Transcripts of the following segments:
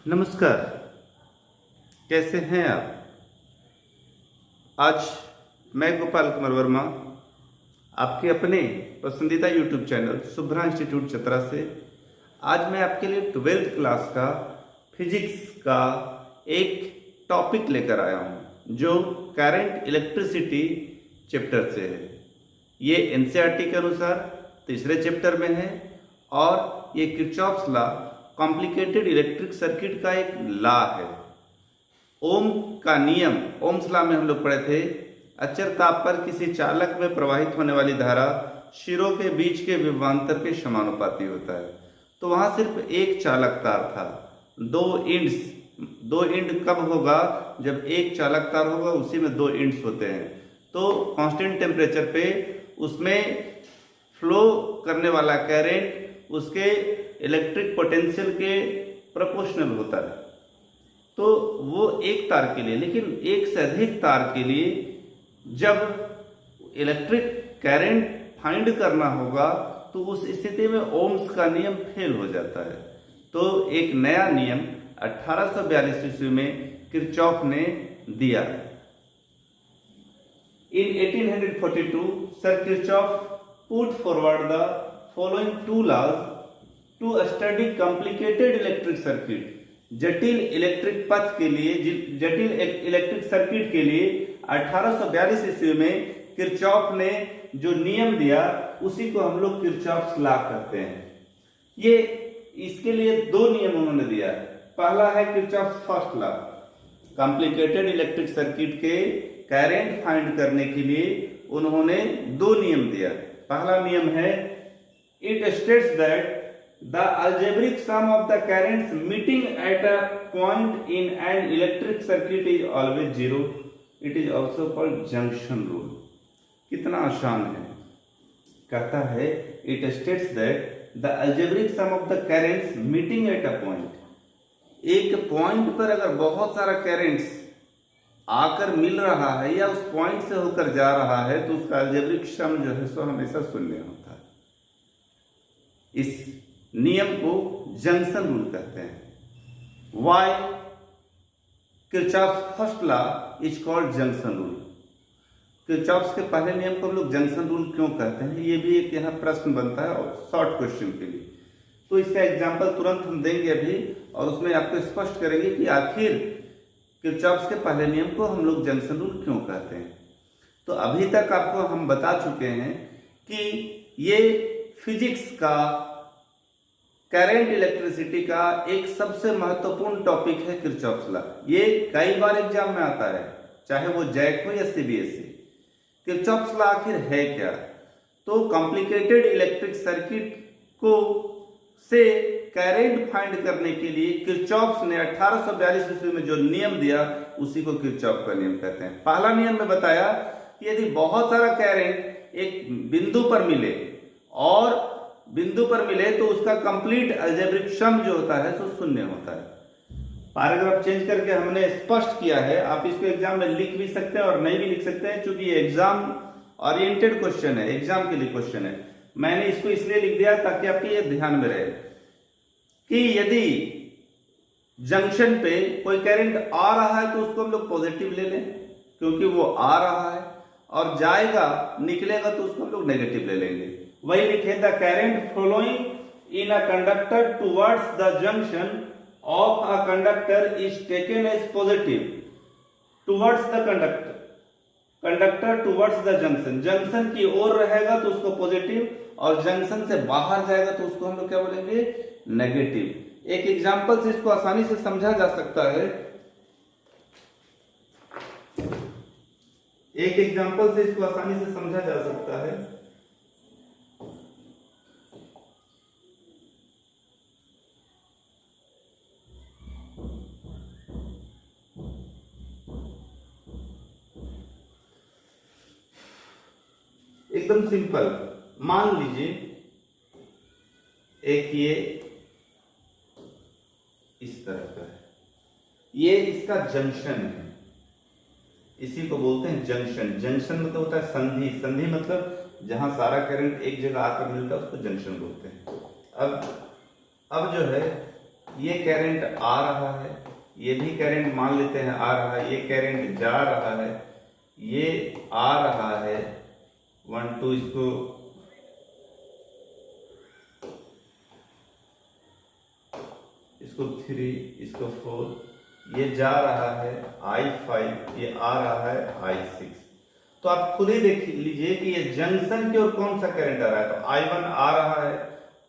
नमस्कार। कैसे हैं आप? आज मैं गोपाल कुमार वर्मा आपके अपने पसंदीदा YouTube channel Shubhra institute Chatra से आज मैं आपके लिए 12th क्लास का फिजिक्स का एक टॉपिक लेकर आया हूं जो करंट इलेक्ट्रिसिटी चैप्टर से है। ये एनसीईआरटी के अनुसार तीसरे चैप्टर में है और ये Kirchhoff's law complicated electric circuit का एक लॉ है। ओम का नियम, ओम्स लॉ में हम लोग पढ़े थे, अचर ताप पर किसी चालक में प्रवाहित होने वाली धारा शिरों के बीच के विभवांतर के समानुपाती होता है। तो वहां सिर्फ एक चालक तार था, दो इंड कब होगा? जब एक चालक तार होगा उसी में दो इंड्स होते हैं। तो कांस्टेंट टेम्परेचर पे उसमें फ्लो करने वाला करंट उसके इलेक्ट्रिक पोटेंशियल के प्रोपोर्शनल होता है। तो वो एक तार के लिए, लेकिन एक से अधिक तार के लिए जब इलेक्ट्रिक करंट फाइंड करना होगा तो उस स्थिति में ओम्स का नियम फेल हो जाता है। तो एक नया नियम 1842 ईस्वी में किरचॉफ ने दिया। In 1842, Sir Kirchhoff put forward the following two laws to study complicated electric circuit. जटिल इलेक्ट्रिक पथ के लिए, जटिल इलेक्ट्रिक सर्किट के लिए 1842 ईस्वी में किरचॉफ ने जो नियम दिया उसी को हम लोग किरचॉफ्स लॉ कहते हैं। ये इसके लिए दो नियम उन्होंने दिया। पहला है Kirchhoff's first law, complicated electric circuit के करंट फाइंड करने के लिए उन्होंने दो नियम दिया। पहला नियम है, it states that the algebraic sum of the currents meeting at a point in an electric circuit is always zero. It is also called junction rule. कितना आसान है। कहता है it states that the algebraic sum of the currents meeting at a point. एक point पर अगर बहुत सारा करंट्स आकर मिल रहा है या उस पॉइंट से होकर जा रहा है तो उसका अलजेब्रिक सम जो है सो हमेशा शून्य होता है। इस नियम को जंक्शन रूल कहते हैं। Why Kirchhoff's first law is called junction rule. Kirchhoff's के पहले नियम को हम लोग जंक्शन रूल क्यों कहते हैं, ये भी एक यहाँ प्रश्न बनता है और शॉर्ट क्वेश्चन के लिए। तो इसका एग्जाम्पल तुरंत हम देंगे अभी और उसमें आपको स्पष्ट करेंगे कि आखिर किरचॉफ्स के पहले नियम को हम लोग जंक्शन रूल क्यों कहते हैं। तो अभी तक आपको हम बता चुके हैं कि ये फिजिक्स का, करंट इलेक्ट्रिसिटी का एक सबसे महत्वपूर्ण टॉपिक है किरचॉफ्स लॉ। ये कई बार एग्जाम में आता है, चाहे वो जैक हो या सीबीएसई। किरचॉफ्स लॉ आखिर है क्या? तो कॉम्प्लिकेटेड इलेक्ट्रिक सर्किट को से करंट फाइंड करने के लिए किरचॉफ्स ने 1842 ईस्वी में जो नियम दिया उसी को किरचॉफ का नियम कहते हैं। पहला नियम में बताया कि यदि बहुत सारा करंट एक बिंदु पर मिले और बिंदु पर मिले तो उसका कंप्लीट अलजेब्रिक सम जो होता है सो शून्य होता है। पैराग्राफ चेंज करके हमने स्पष्ट किया है। आप इसको एग्जाम में लिख भी सकते हैं और नहीं भी लिख सकते हैं, क्योंकि ये एग्जाम ओरिएंटेड क्वेश्चन है, एग्जाम के लिए क्वेश्चन है। मैंने इसको इसलिए लिख दिया ताकि आपके ये ध्यान में रहे कि यदि जंक्शन पे कोई करंट आ रहा है तो उसको हम लोग पॉजिटिव ले लें, क्योंकि वो आ रहा है, और जाएगा निकलेगा तो उसको हम लोग नेगेटिव ले लेंगे। वही लिखे, the current flowing in a conductor towards the junction of a conductor is taken as positive towards the conductor towards the junction. Junction की ओर रहेगा तो उसको पॉजिटिव, और जंक्शन से बाहर जाएगा तो उसको हम लोग क्या बोलेंगे? नेगेटिव। एक एग्जांपल से इसको आसानी से समझा जा सकता है। एक एग्जांपल से इसको आसानी से समझा जा सकता है। एकदम सिंपल। मान लीजिए एक ये इस तरह का है, ये इसका जंक्शन है, इसी को बोलते हैं जंक्शन। जंक्शन मतलब होता है संधि। संधि मतलब जहां सारा करंट एक जगह आकर मिलता है उसको जंक्शन बोलते हैं। अब जो है ये करंट आ रहा है, ये भी करंट मान लेते हैं आ रहा है, ये करंट जा रहा है, ये आ रहा है 1 2, इसको 3, इसको 4, ये जा रहा है I5, ये आ रहा है I6। तो आप खुद ही देख लीजिए कि ये जंक्शन की ओर कौन सा करंट आ रहा है। तो I1 आ रहा है,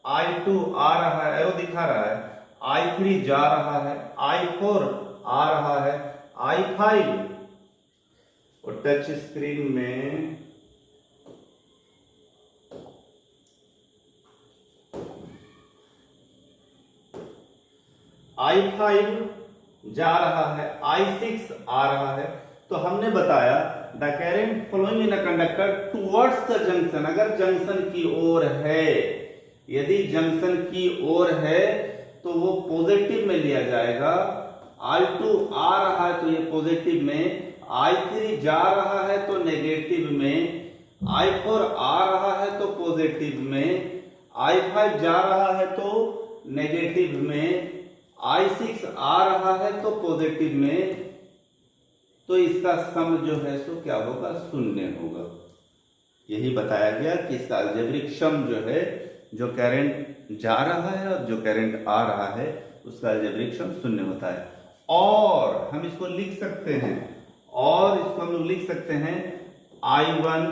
I2 आ रहा है, एरो दिखा रहा है, I3 जा रहा है, I4 आ रहा है, I5 और टच स्क्रीन में I5 जा रहा है, I6 आ रहा है। तो हमने बताया the current flowing in a conductor towards the junction, अगर जंक्शन की ओर है, यदि जंक्शन की ओर है तो वो पॉजिटिव में लिया जाएगा। I2 आ रहा है तो ये पॉजिटिव में, I3 जा रहा है तो नेगेटिव में, I4 आ रहा है तो पॉजिटिव में, I5 जा रहा है तो नेगेटिव में, I6 आ रहा है तो पॉजिटिव में। तो इसका सम जो है सो क्या होगा, 0 होगा। यही बताया गया कि इसका अलजेब्रिक सम जो है, जो करंट जा रहा है और जो करंट आ रहा है, उसका अलजेब्रिक सम 0 होता है। और हम इसको लिख सकते हैं, और इसको हम लोग लिख सकते हैं I1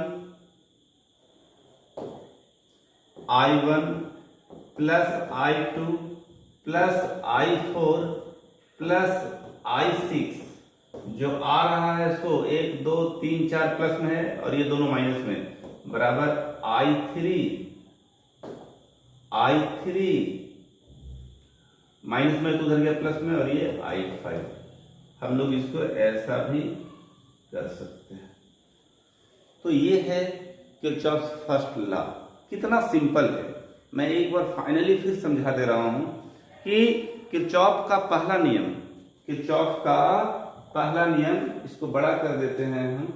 plus I2 plus I4 plus I6, जो आ रहा है सो 1 2 3 4 प्लस में है और ये दोनों माइनस में, बराबर I3 माइनस में तो उधर गया प्लस में, और ये I5। हम लोग इसको ऐसा भी कर सकते हैं। तो ये है किरचॉफ्स फर्स्ट लॉ। कितना सिंपल है, मैं एक बार फाइनली फिर समझा दे रहा हूं कि किरचॉफ का पहला नियम, किरचॉफ का पहला नियम, इसको बड़ा कर देते हैं हम,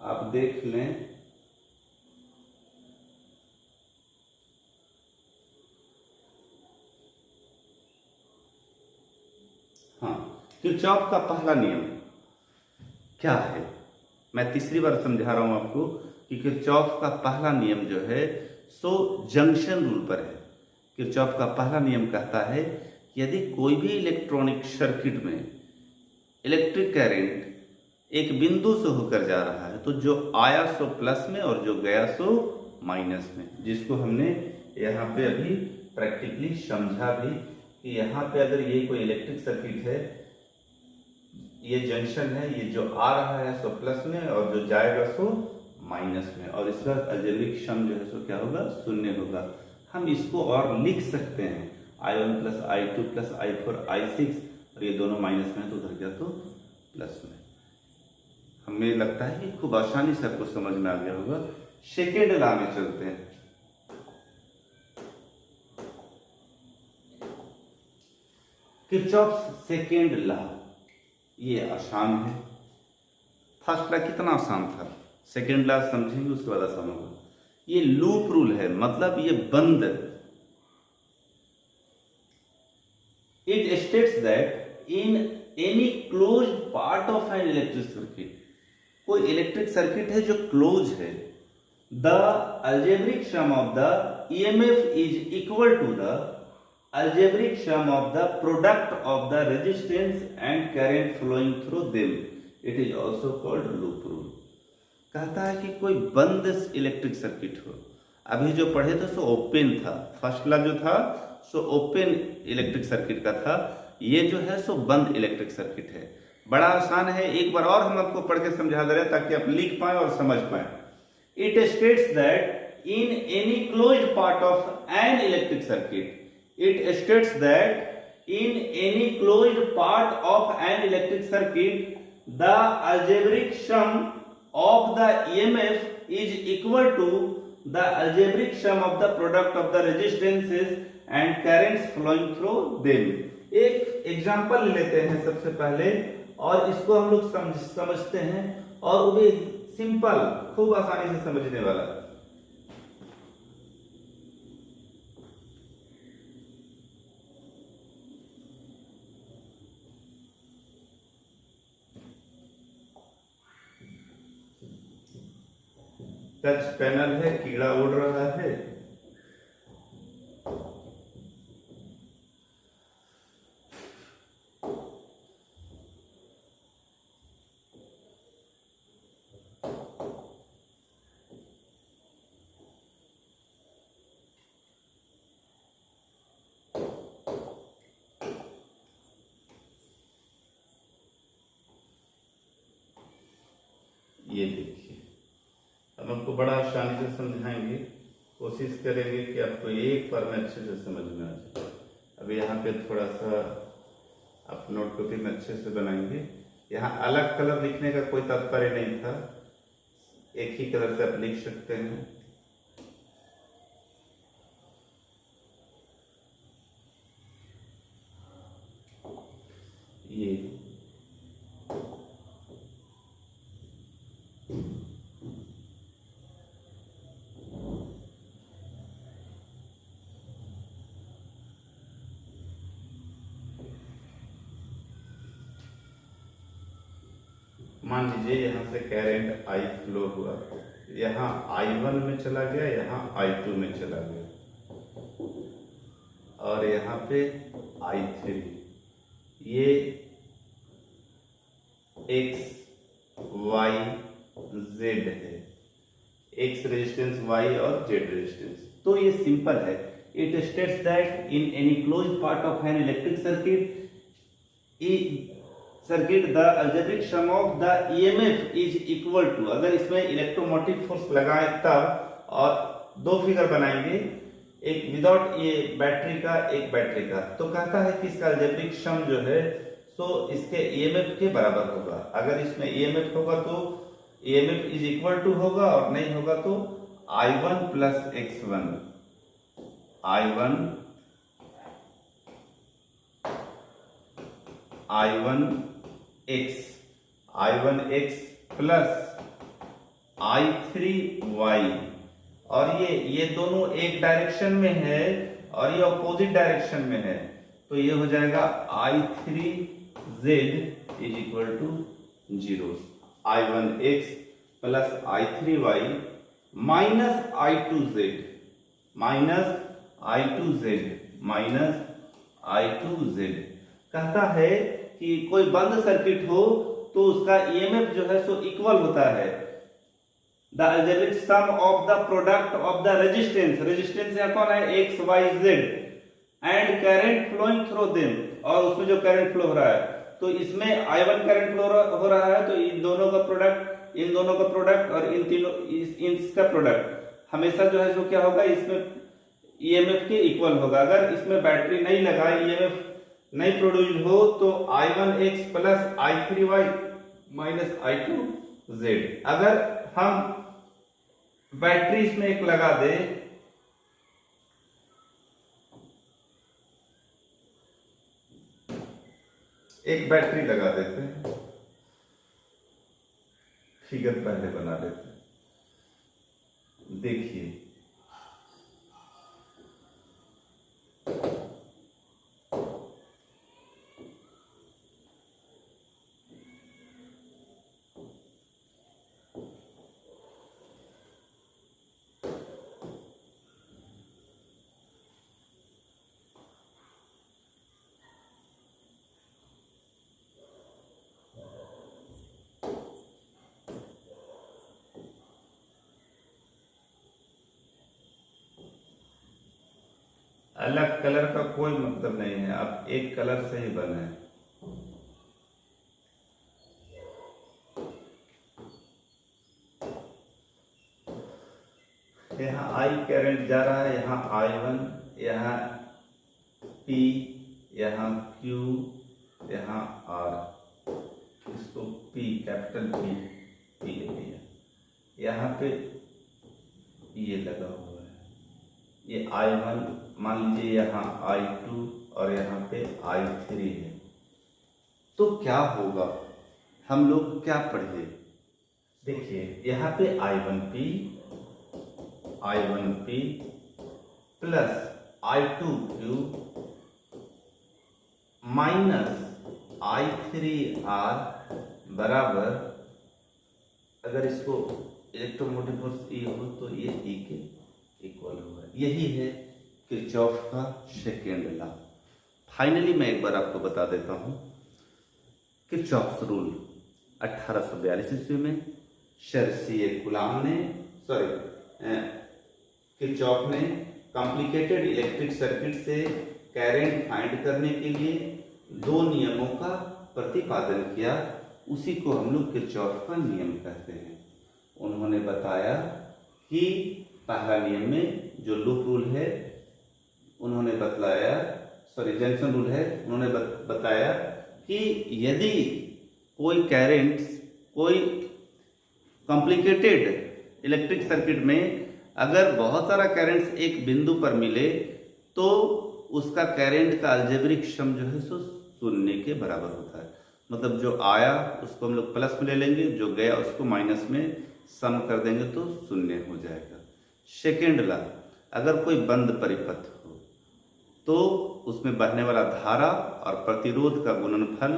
आप देख लें। हाँ, किरचॉफ का पहला नियम क्या है, मैं तीसरी बार समझा रहा हूं आपको कि किरचॉफ का पहला नियम जो है सो जंक्शन रूल पर है। किरचॉफ का पहला नियम कहता है कि यदि कोई भी इलेक्ट्रॉनिक सर्किट में इलेक्ट्रिक करंट एक बिंदु से होकर जा रहा है, तो जो आया सो प्लस में और जो गया सो माइनस में, जिसको हमने यहाँ पे अभी प्रैक्टिकली समझा भी कि यहाँ पे अगर ये कोई इलेक्ट्रिक सर्किट है, ये जंक्शन है, ये जो आ रहा है सो प्लस में और जो जाएगा सो माइनस में, और इसका अलजेब्रिक सम जो है सो क्या होगा, 0 होगा। हम इसको और लिख सकते हैं I1 plus I2 plus I4 I6, और ये दोनों माइनस में तो उधर गया तो प्लस में। हमें लगता है कि खूब आसानी से आपको समझ में आ गया होगा। सेकेंड लॉ में चलते हैं। किरचॉफ्स सेकेंड लॉ, ये आसान है। फर्स्ट लॉ कितना आसान था, सेकेंड लॉ समझेंगे उसके बाद आसान होगा। ये लूप रूल है, मतलब ये बंद। It states that in any closed part of an electric circuit, कोई इलेक्ट्रिक सर्किट है जो क्लोज है, the algebraic sum of the EMF is equal to the algebraic sum of the product of the resistance and current flowing through them. It is also called loop rule. कहता है कि कोई बंद electric circuit हो, अभी जो पढ़े थे सो ओपन था, फर्स्ट लॉ जो था सो ओपन इलेक्ट्रिक सर्किट का था, ये जो है सो बंद इलेक्ट्रिक सर्किट है। बड़ा आसान है, एक बार और हम आपको पढ़ के समझा दे रहे हैं ताकि आप लिख पाए और समझ पाए। It states that in any closed part of an electric circuit, it states that in any closed part of an electric circuit the algebraic sum of the EMF is equal to the algebraic sum of the product of the resistances and currents flowing through them। एक example लेते हैं सबसे पहले, और इसको हम लोग समझते हैं, और वो भी सिंपल, खूब आसानी से समझने वाला। टच पैनल है, कीड़ा उड़ रहा है। ये देखिए, अब हमको बड़ा आसानी से समझाएंगे, कोशिश करेंगे कि आपको एक बार में अच्छे से समझ में आ जाए। अब यहाँ पे थोड़ा सा आप नोट कॉपी में अच्छे से बनाएंगे। यहाँ अलग कलर लिखने का कोई तात्पर्य नहीं था, एक ही कलर से आप लिख सकते हैं। ये मान लीजिए यहाँ से करंट I फ्लो हुआ, यहाँ I1 में चला गया, यहाँ I2 में चला गया, और यहाँ पे I3। ये X Y Z है, X रेजिस्टेंस, Y और Z रेजिस्टेंस। तो ये सिंपल है। It states that in any closed part of an electric circuit the algebraic sum of the EMF is equal to, अगर इसमें इलेक्ट्रोमोटिव फोर्स लगाए तब, और दो फिगर बनाएंगे, एक विदाउट ये बैटरी का, एक बैटरी का, तो कहता है कि इसका अलजेब्रिक सम जो है सो इसके ईएमएफ के बराबर होगा। अगर इसमें ईएमएफ होगा तो ईएमएफ इज इक्वल टू होगा, और नहीं होगा तो I1 plus X1, I1X plus I3Y, और ये दोनों एक डायरेक्शन में है और ये ऑपोजिट डायरेक्शन में है, तो ये हो जाएगा I3Z is equal to 0। I1X plus I3Y minus I2Z कहता है कि कोई बंद सर्किट हो तो उसका ईएमएफ जो है सो इक्वल होता है the algebraic sum of the product of the resistance यहाँ कौन है, X Y Z, and current flowing through them, और उसमें जो करंट फ्लो हो रहा है, तो इसमें I1 करंट फ्लो हो रहा है, तो इन दोनों का प्रोडक्ट और इन तीनों इसका प्रोडक्ट हमेशा जो है सो क्या होगा, इसमें ईएमएफ के इक्वल होगा। अगर इसमें बैटरी नहीं लगा, ईएमएफ नहीं प्रोड्यूस हो, तो I1X plus I3Y minus I2Z। अगर हम बैटरी इसमें एक लगा दे, एक बैटरी लगा देते हैं, फिगर पहले बना लेते हैं, देखिए अलग कलर का कोई मतलब नहीं है, आप एक कलर से ही बने। यहाँ I करंट जा रहा है, यहाँ I1, यहाँ P, यहाँ Q, यहाँ R, इसको P, कैपिटल P ले लिया। यहाँ पे ये लगा हुआ है, ये I1, मान लीजिए यहाँ I2 और यहाँ पे I3 है। तो क्या होगा, हम लोग क्या पढ़े, देखिए यहाँ पे I1P plus I2Q minus I3R बराबर अगर इसको इलेक्ट्रोमोटिव फोर्स ई हो तो ये ई के इक्वल होगा। यही है किरचॉफ का सेकेंड लॉ। फाइनली मैं एक बार आपको बता देता हूँ किरचॉफ्स रूल 1842 ईस्वी में सर C.A. कुलाम ने किरचॉफ ने कॉम्प्लिकेटेड इलेक्ट्रिक सर्किट से करंट फाइंड करने के लिए दो नियमों का प्रतिपादन किया। उसी को हम लोग किरचॉफ का नियम कहते हैं। उन्होंने बताया कि पहला नियम में जो लूप रूल है उन्होंने बतलाया, जंक्शन रूल है, उन्होंने बताया कि यदि कोई करंट, कोई कॉम्प्लिकेटेड इलेक्ट्रिक सर्किट में अगर बहुत सारा करंट एक बिंदु पर मिले तो उसका करंट का अलजेब्रिक सम जो है सो शून्य के बराबर होता है। मतलब जो आया उसको हम लोग प्लस में ले लेंगे, जो गया उसको माइनस में सम कर देंगे तो शून्य हो जाएगा। सेकेंड लॉ, अगर कोई बंद परिपथ हो तो उसमें बहने वाला धारा और प्रतिरोध का गुणनफल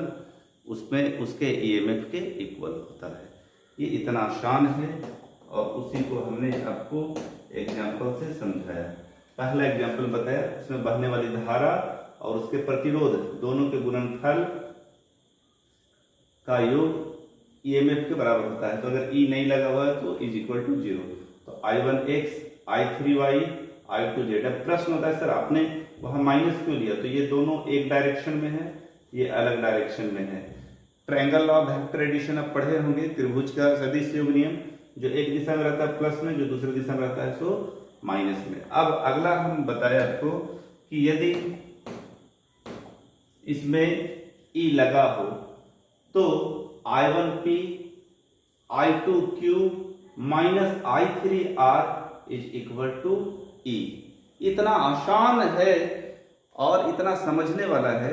उसमें उसके ईएमएफ के इक्वल होता है। ये इतना आसान है और उसी को हमने आपको एग्जाम्पल से समझाया। पहला एग्जाम्पल बताया, उसमें बहने वाली धारा और उसके प्रतिरोध दोनों के गुणनफल का योग ईएमएफ के बराबर होता है। तो अगर ई नहीं लगा हुआ है तो इज इक्वल टू 0। तो I1x, I3y, I2z। अब प्रश्न होता है सर आपने वहां माइनस क्यों लिया? तो ये दोनों एक डायरेक्शन में है, ये अलग डायरेक्शन में है। Triangle law of vector addition आप पढ़े होंगे, त्रिभुज का सदिश योग नियम, जो एक दिशा में रहता है प्लस में, जो दूसरी दिशा में रहता है सो माइनस में। अब अगला हम बताया आपको कि यदि इसमें ई लगा हो तो I1P, I2Q minus I3R is equal to E। इतना आसान है और इतना समझने वाला है,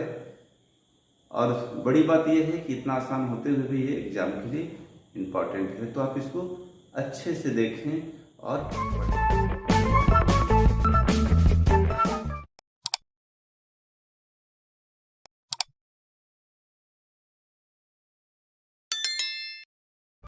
और बड़ी बात यह है कि इतना आसान होते हुए भी ये एग्जाम के लिए इम्पॉर्टेंट है। तो आप इसको अच्छे से देखें और पढ़ें।